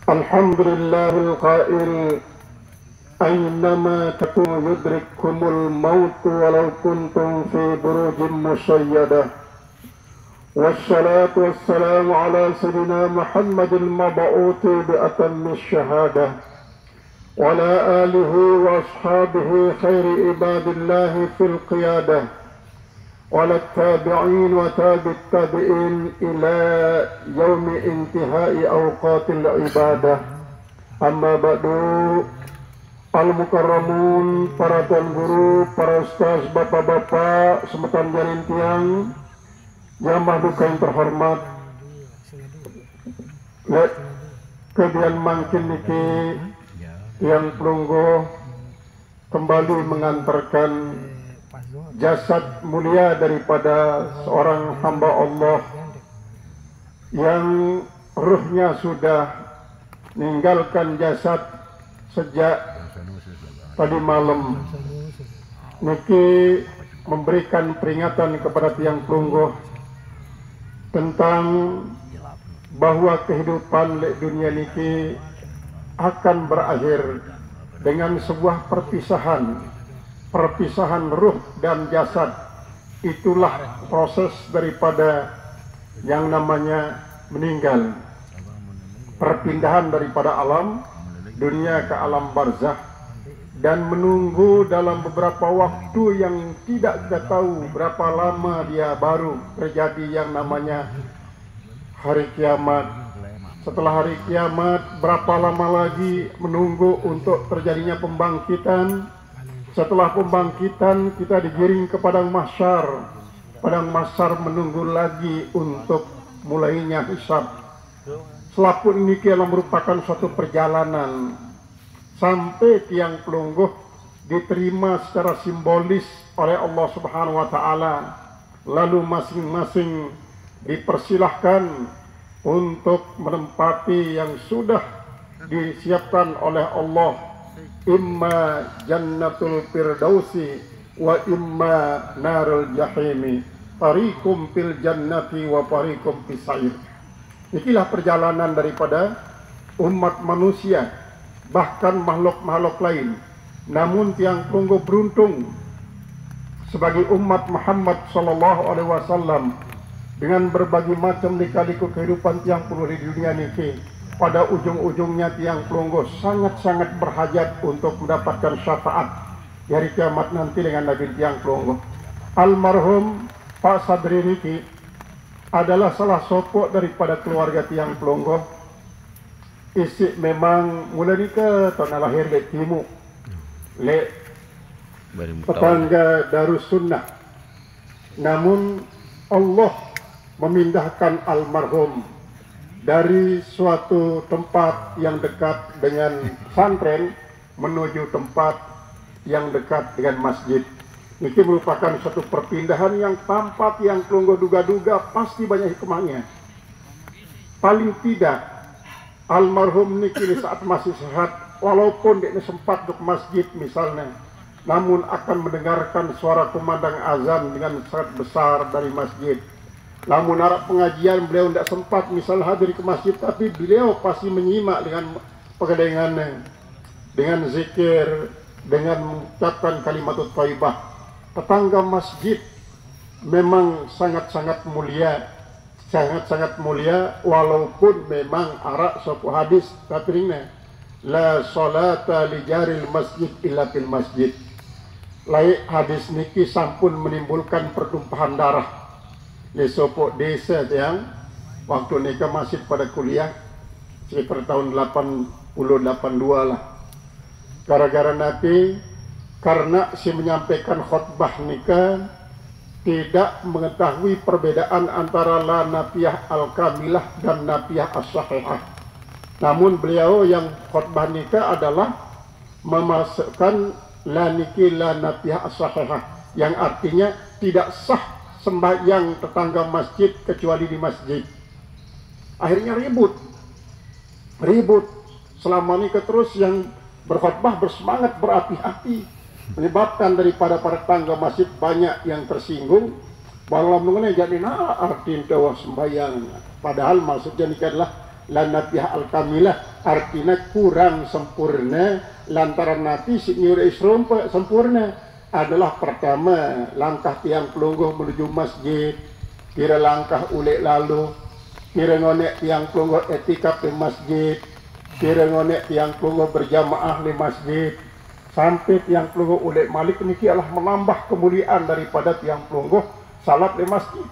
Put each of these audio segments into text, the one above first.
الحمد لله القائل أينما تكونوا يدرككم الموت ولو كنتم في بروج مشيدة والصلاة والسلام على سيدنا محمد المبعوث بأتم الشهادة وعلى آله وأصحابه خير عباد الله في القيادة وعلى التابعين وتابع التابعين إلى يوم انتهاء أوقات العبادة. أما بعد, al-mukarramun, para tuan guru, para ustaz, bapak-bapak, semeton jarin tiang, jamaah duka yang terhormat, kemudian makin niki yang pelungguh kembali mengantarkan jasad mulia daripada seorang hamba Allah yang ruhnya sudah meninggalkan jasad sejak tadi malam. Niki memberikan peringatan kepada tiang pelungguh tentang bahwa kehidupan dunia niki akan berakhir dengan sebuah perpisahan ruh dan jasad. Itulah proses daripada yang namanya meninggal, perpindahan daripada alam dunia ke alam barzakh, dan menunggu dalam beberapa waktu yang tidak kita tahu berapa lama dia baru terjadi yang namanya hari kiamat. Setelah hari kiamat, berapa lama lagi menunggu untuk terjadinya pembangkitan. Setelah pembangkitan, kita digiring ke padang mahsyar. Padang mahsyar menunggu lagi untuk mulainya hisab. Selapun ini adalah merupakan suatu perjalanan sampai tiang pelungguh diterima secara simbolis oleh Allah Subhanahu wa Ta'ala. Lalu masing-masing dipersilahkan untuk menempati yang sudah disiapkan oleh Allah, imma jannatul firdausi wa imma narul jahimi, fariqum fil jannati wa fariqum fis sa'ir. Inilah perjalanan daripada umat manusia, bahkan makhluk-makhluk lain. Namun tiang pelungguh beruntung sebagai umat Muhammad sallallahu alaihi wasallam dengan berbagai macam lika-liku kehidupan tiang pelungguh di dunia niki. Pada ujung-ujungnya tiang pelungguh sangat-sangat berhajat untuk mendapatkan syafaat di hari kiamat nanti dengan Nabi tiang pelungguh. Almarhum Pak Sadri niki adalah salah sopok daripada keluarga tiang pelungguh. Isi memang mulai nikah tahun lahir di Timu le tetangga Darus Sunnah. Namun Allah memindahkan almarhum dari suatu tempat yang dekat dengan pesantren menuju tempat yang dekat dengan masjid. Ini merupakan suatu perpindahan yang tanpa tiang pelungguh duga-duga pasti banyak hikmahnya. Paling tidak almarhum niki saat masih sehat, walaupun dia sempat ke masjid misalnya, namun akan mendengarkan suara kumandang azan dengan sangat besar dari masjid. Namun arah pengajian beliau tidak sempat misal hadir ke masjid, tapi beliau pasti menyimak dengan pegangannya, dengan zikir, dengan mengucapkan kalimatut thayyibah. Tetangga masjid memang sangat-sangat mulia, walaupun memang arak suatu hadis katanya la salata li jaril masjid illa fil masjid. Laik hadis niki sampun menimbulkan pertumpahan darah di sopok desa yang waktu nikah masih pada kuliah sekitar tahun 80-82 lah. Gara-gara Nabi, karena si menyampaikan khutbah nikah tidak mengetahui perbedaan antara la nafiyah al-kamilah dan nafiyah as-sahihah. Namun beliau yang khutbah nikah adalah memasukkan la niki la nafiyah as-sahihah, yang artinya tidak sah sembahyang tetangga masjid kecuali di masjid. Akhirnya ribut. Selama ini terus yang berkhutbah bersemangat berapi-api, menyebabkan daripada para tetangga masjid banyak yang tersinggung. Bahwa mengenai jadi arti tawa sembahyang. Padahal maksudnya ini adalah lanatiyah al-kamilah, artinya kurang sempurna lantaran nanti sinyur isrum sempurna adalah pertama langkah tiang pelungguh menuju masjid, kira langkah ulik lalu, kira ngonek tiang pelungguh etikap di masjid, kira ngonek tiang pelungguh berjamaah di masjid, sampai tiang pelungguh ulik malik niki adalah menambah kemuliaan daripada tiang pelungguh salat di masjid.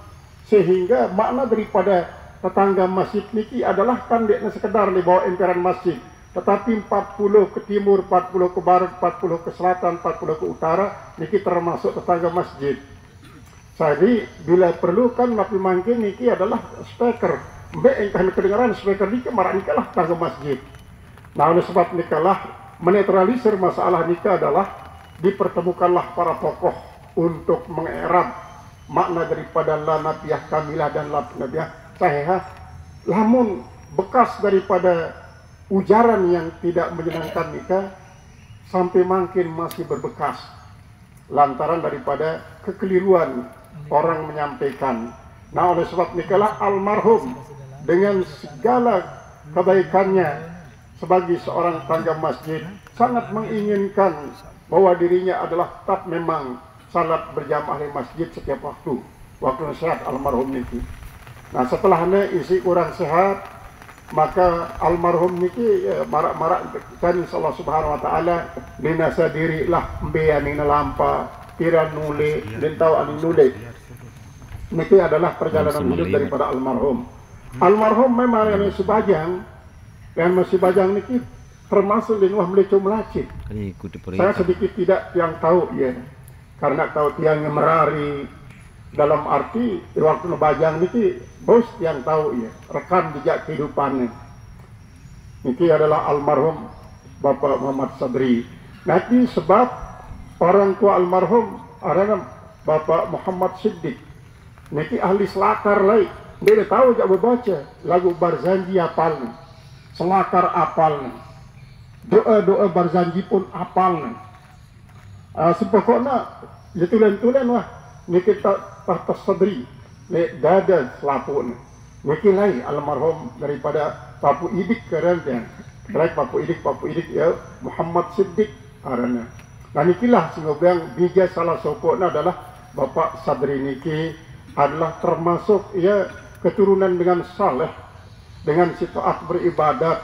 Sehingga makna daripada tetangga masjid niki adalah kan dia sekedar di bawah emperan masjid, tetapi 40 ke timur, 40 ke barat, 40 ke selatan, 40 ke utara niki termasuk tetangga masjid. Jadi bila perlu kan napi mangkin niki adalah speaker, mbak engkau kedengaran speaker niki marah nikalah tetangga masjid. Nah oleh sebab nikalah menetralisir masalah nikah adalah dipertemukanlah para tokoh untuk mengerab makna daripada la natiyah kamilah dan la natiyah sahihah. Lamun bekas daripada ujaran yang tidak menyenangkan nikah sampai makin masih berbekas lantaran daripada kekeliruan orang menyampaikan. Nah oleh sebab nikalah almarhum dengan segala kebaikannya sebagai seorang tangga masjid sangat menginginkan bahwa dirinya adalah tetap memang salat berjamaah di masjid setiap waktu sehat almarhum niki. Nah setelahnya isi kurang sehat, maka almarhum niki marak-marak kan Allah Subhanahu wa taala dinasa diri lah mbeani lampa kira nule dan tahu ani nule. Niki adalah perjalanan hidup daripada almarhum. Almarhum memang yang sebajang dan masih bajang niki termasuk di luar melecom melacit. Saya sedikit tidak yang tahu ya. Karena tahu tiang merari dalam arti waktu ngebajang niki bos yang tahu ya rekan jejak kehidupannya. Niki adalah almarhum Bapak Muhammad Sabri. Nanti sebab orang tua almarhum adalah Bapak Muhammad Siddiq. Niki ahli selakar lain. Dia tahu jak membaca lagu Barzanji apalnya, selakar apalnya, doa-doa Barzanji pun apalnya. Sepokoknya ya tulen-tulen lah niki tahta sadri le dada selapun niki lai almarhum daripada Papu Idik kerana baik Papu Idik ya Muhammad Siddiq arana. Nah nikilah singobang bija salah sopoknya adalah Bapak Sadri niki adalah termasuk ya keturunan dengan saleh, dengan sitaat beribadat,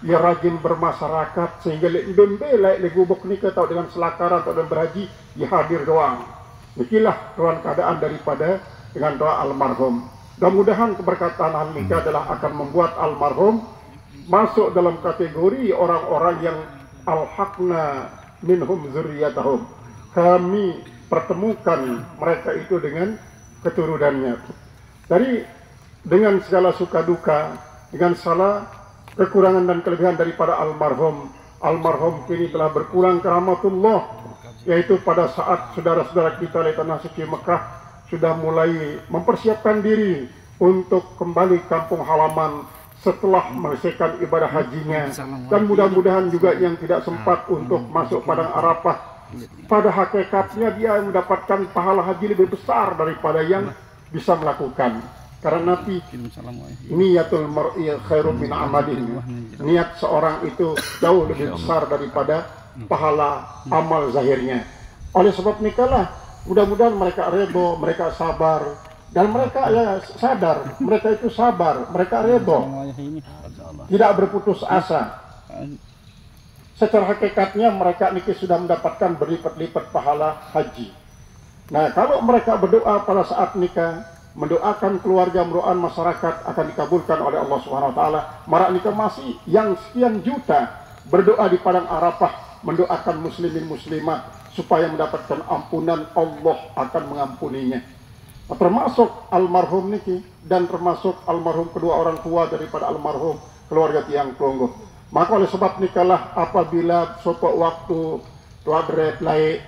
ia rajin bermasyarakat sehingga dombe laik legubuk nikah atau dengan selakaran atau dengan berhaji ia hadir doang. Nikilah ruang keadaan daripada dengan doa almarhum. Mudah-mudahan keberkatan hal nikah adalah akan membuat almarhum masuk dalam kategori orang-orang yang alhaqna minhum zurriyatahum. Kami pertemukan mereka itu dengan keturunannya. Dari dengan segala suka duka, dengan salah kekurangan dan kelebihan daripada almarhum kini telah berkurang keramatullah, yaitu pada saat saudara-saudara kita di tanah suci Mekah sudah mulai mempersiapkan diri untuk kembali kampung halaman setelah menyelesaikan ibadah hajinya, dan mudah-mudahan juga yang tidak sempat untuk masuk padang Arafah pada hakikatnya dia mendapatkan pahala haji lebih besar daripada yang bisa melakukan. Karena nanti niatul mar'i khairum min amalin. Niat seorang itu jauh lebih besar daripada pahala amal zahirnya. Oleh sebab nikalah mudah-mudahan mereka redho, mereka sabar, dan mereka ya sadar mereka itu sabar, mereka redho, tidak berputus asa. Secara hakikatnya mereka niki sudah mendapatkan berlipat-lipat pahala haji. Nah kalau mereka berdoa pada saat nikah, mendoakan keluarga, mendoakan masyarakat akan dikabulkan oleh Allah Subhanahu wa taala. Marak nikah masih yang sekian juta berdoa di padang Arafah mendoakan muslimin muslimat supaya mendapatkan ampunan, Allah akan mengampuninya. Termasuk almarhum niki dan termasuk almarhum kedua orang tua daripada almarhum keluarga tiang Klonggo. Maka oleh sebab nikalah apabila suatu waktu tuadret laik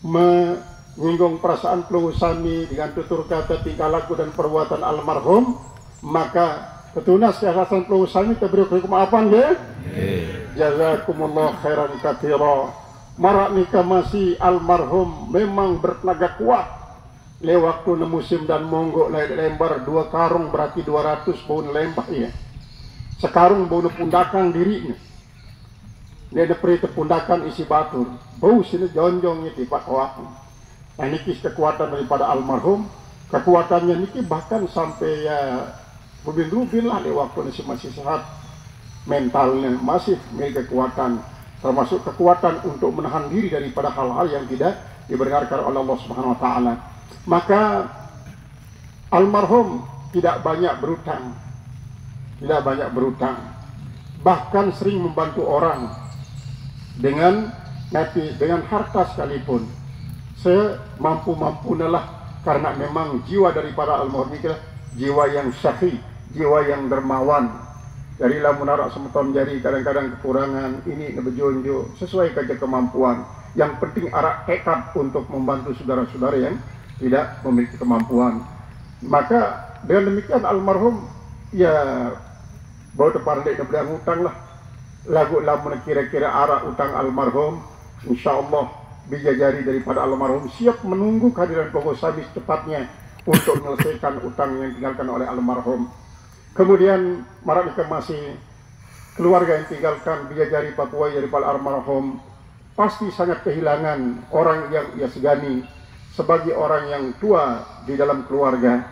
menyinggung perasaan pelungusami dengan tutur kata, tingkah laku dan perbuatan almarhum, maka ketunas keharasan pelungusami kita beri kemaafan ya. Jazakumullah khairan katsira. Marak nikah masih almarhum memang bertenaga kuat. Le waktu musim dan monggo lembar 2 karung berarti 200 pohon lembah ya. sekarang bau pundakan dirinya. Dia ada perita pundakan isi batur. Bau sini jonjongnya tipak kawaku. Nah ini kekuatan daripada almarhum. Kekuatannya ini bahkan sampai ya rubin-rubin lah di waktu masih sehat. Mentalnya masih memiliki kekuatan. Termasuk kekuatan untuk menahan diri daripada hal-hal yang tidak dibenarkan oleh Allah Subhanahu wa taala. Maka almarhum tidak banyak berutang. Tidak banyak berutang. Bahkan sering membantu orang dengan harta sekalipun. Semampu-mampunya lah, karena memang jiwa daripada almarhum itu jiwa yang syahid, jiwa yang dermawan. Dari lamun arak semeton jari kadang-kadang kekurangan ini berjunjuk sesuai saja kemampuan. Yang penting arak tekad untuk membantu saudara-saudara yang tidak memiliki kemampuan. Maka dengan demikian almarhum ya bawa depan dek nebang utang lah. Lagu lamun kira-kira arak utang almarhum, insyaallah bijajari daripada almarhum siap menunggu kehadiran pokok sabis cepatnya untuk menyelesaikan utang yang ditinggalkan oleh almarhum. Kemudian mereka masih keluarga yang tinggalkan bijajari Papua daripada almarhum pasti sangat kehilangan orang yang ia segani sebagai orang yang tua di dalam keluarga.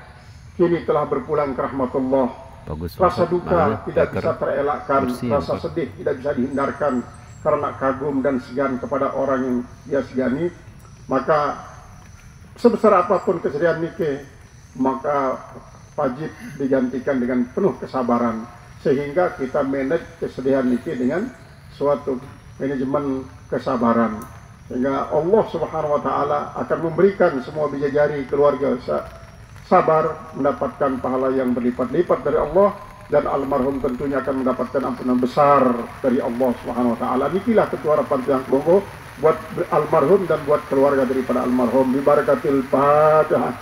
Kini telah berpulang ke rahmatullah. Rasa duka tidak bisa terelakkan, rasa sedih tidak bisa dihindarkan karena kagum dan segan kepada orang yang ia segani. Maka sebesar apapun kesedihan nike, maka wajib digantikan dengan penuh kesabaran sehingga kita manage kesedihan nike dengan suatu manajemen kesabaran, sehingga Allah Subhanahu wa taala akan memberikan semua bidadari keluarga sabar mendapatkan pahala yang berlipat-lipat dari Allah, dan almarhum tentunya akan mendapatkan ampunan besar dari Allah Subhanahu wa taala. Inilah ketua harapan yang monggo buat almarhum dan buat keluarga daripada almarhum. Bi barakatil Fatihah.